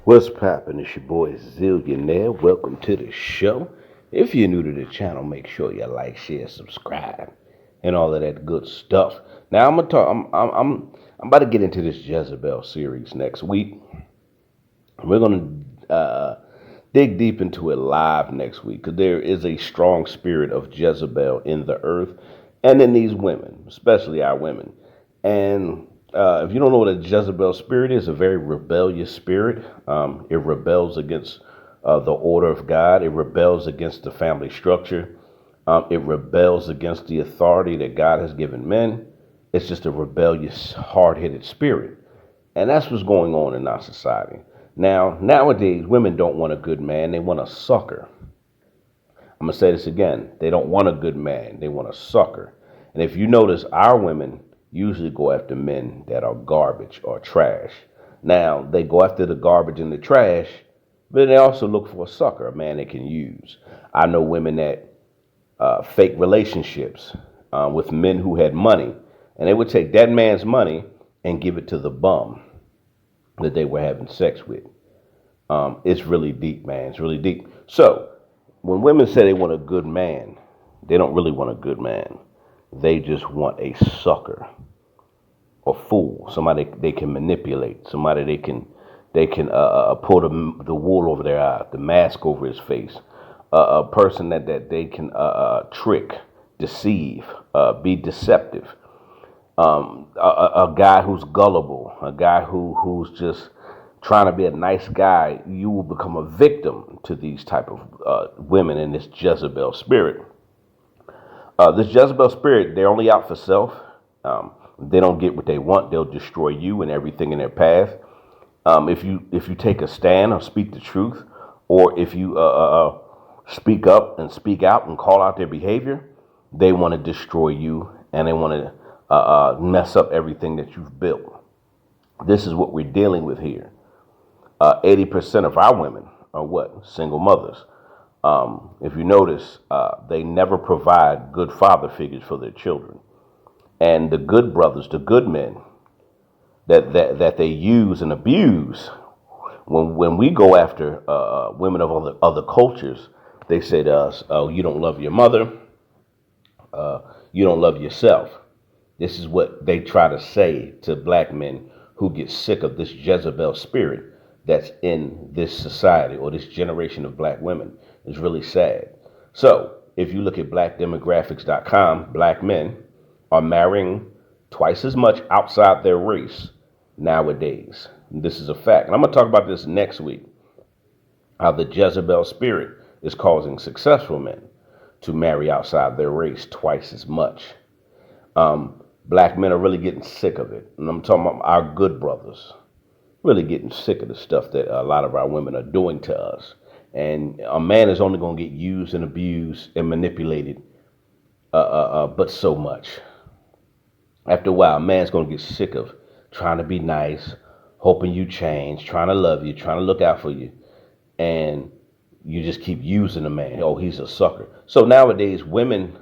What's poppin'? It's your boy Zillionaire. Welcome to the show. If you're new to the channel, make sure you like, share, subscribe, and all of that good stuff. Now I'm gonna talk. I'm about to get into this Jezebel series next week. We're gonna dig deep into it live next week because there is a strong spirit of Jezebel in the earth and in these women, especially our women. And if you don't know what a Jezebel spirit is, a very rebellious spirit. It rebels against the order of God. It rebels against the family structure. It rebels against the authority that God has given men. It's just a rebellious, hard-headed spirit. And that's what's going on in our society. Now, nowadays, women don't want a good man. They want a sucker. I'm going to say this again. They don't want a good man. They want a sucker. And if you notice, our women usually go after men that are garbage or trash. Now, they go after the garbage and the trash, but they also look for a sucker, a man they can use. I know women that fake relationships with men who had money, and they would take that man's money and give it to the bum that they were having sex with. It's really deep, man. It's really deep. So, when women say they want a good man, they don't really want a good man. They just want a sucker, a fool, somebody they can manipulate, somebody they can pull the wool over their eyes, the mask over his face, a person that they can trick, deceive, be deceptive. A guy who's gullible, a guy who's just trying to be a nice guy. You will become a victim to these type of women in this Jezebel spirit. This Jezebel spirit, they're only out for self. They don't get what they want, they'll destroy you and everything in their path. If you take a stand or speak the truth, or if you speak up and speak out and call out their behavior, they want to destroy you and they want to mess up everything that you've built. This is what we're dealing with here. 80% of our women are what? Single mothers. If you notice, they never provide good father figures for their children. And the good brothers, the good men that they use and abuse, when we go after women of other cultures, they say to us, "Oh, you don't love your mother. You don't love yourself." This is what they try to say to black men who get sick of this Jezebel spirit that's in this society or this generation of black women. It's really sad. So if you look at blackdemographics.com, black men are marrying twice as much outside their race nowadays. This is a fact. And I'm going to talk about this next week, how the Jezebel spirit is causing successful men to marry outside their race twice as much. Black men are really getting sick of it. And I'm talking about our good brothers really getting sick of the stuff that a lot of our women are doing to us. And a man is only going to get used and abused and manipulated, but so much. After a while, a man's going to get sick of trying to be nice, hoping you change, trying to love you, trying to look out for you. And you just keep using a man. Oh, he's a sucker. So nowadays, when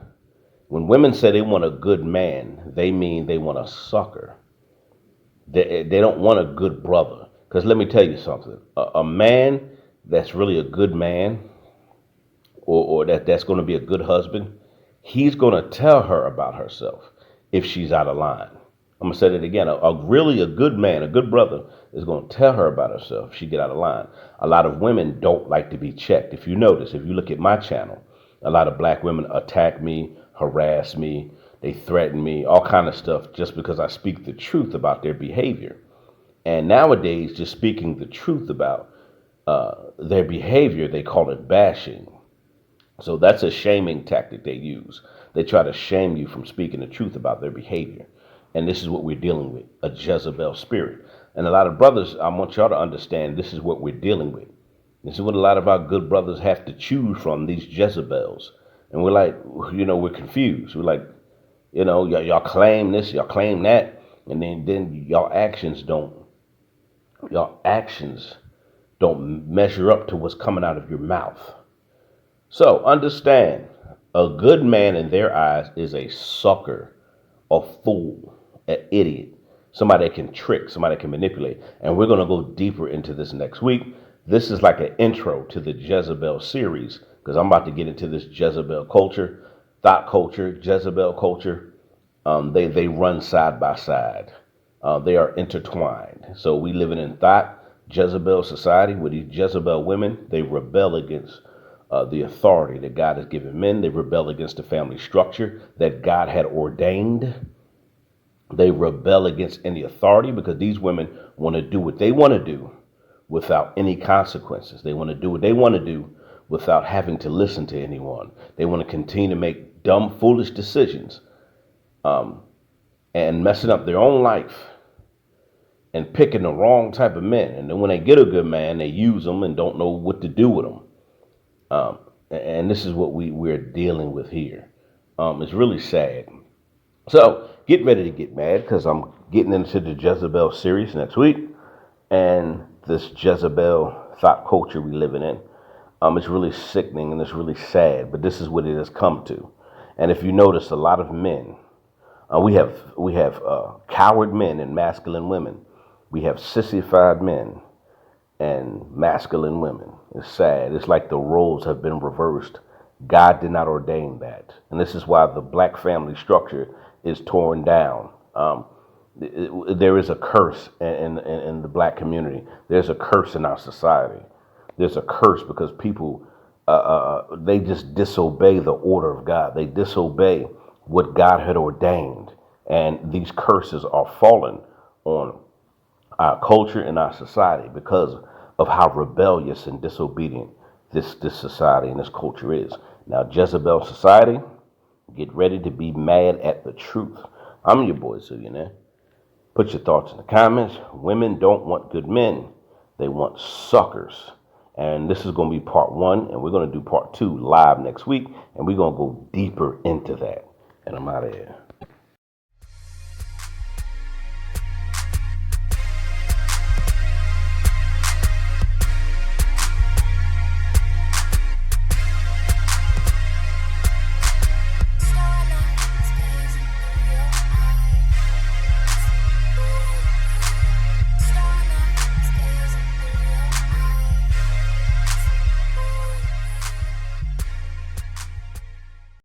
women say they want a good man, they mean they want a sucker. They don't want a good brother. Because let me tell you something. A man that's really a good man, or that's going to be a good husband, he's going to tell her about herself if she's out of line. I'm going to say that again. A good man, a good brother, is going to tell her about herself if she get out of line. A lot of women don't like to be checked. If you notice, if you look at my channel, a lot of black women attack me, harass me, they threaten me, all kind of stuff, just because I speak the truth about their behavior. And nowadays, just speaking the truth about their behavior, they call it bashing. So that's a shaming tactic they use. They try to shame you from speaking the truth about their behavior. And this is what we're dealing with, a Jezebel spirit. And a lot of brothers, I want y'all to understand, this is what we're dealing with. This is what a lot of our good brothers have to choose from, these Jezebels. And we're like, we're confused. We're like, y'all claim this, y'all claim that, and then y'all actions don't measure up to what's coming out of your mouth. So understand, a good man in their eyes is a sucker, a fool, an idiot, somebody that can trick, somebody that can manipulate. And we're going to go deeper into this next week. This is like an intro to the Jezebel series because I'm about to get into this Jezebel culture, thought culture, Jezebel culture. They run side by side. They are intertwined. So we living in thought Jezebel society with these Jezebel women. They rebel against the authority that God has given men. They rebel against the family structure that God had ordained. They rebel against any authority because these women want to do what they want to do without any consequences. They want to do what they want to do without having to listen to anyone. They want to continue to make dumb, foolish decisions and messing up their own life and picking the wrong type of men. And then when they get a good man, they use them and don't know what to do with them. And this is what we're dealing with here. It's really sad. So get ready to get mad because I'm getting into the Jezebel series next week. And this Jezebel thought culture we living in. It's really sickening and it's really sad, but this is what it has come to. And if you notice, a lot of men, we have coward men and masculine women. We have sissified men and masculine women. It's sad. It's like the roles have been reversed. God did not ordain that. And this is why the black family structure is torn down. There is a curse in the black community. There's a curse in our society. There's a curse because people, they just disobey the order of God. They disobey what God had ordained. And these curses are falling on our culture and our society because of how rebellious and disobedient this society and this culture is. Now, Jezebel society, get ready to be mad at the truth. I'm your boy, Zillionaire. Put your thoughts in the comments. Women don't want good men. They want suckers. And this is going to be part 1, and we're going to do part 2 live next week, and we're going to go deeper into that. And I'm out of here.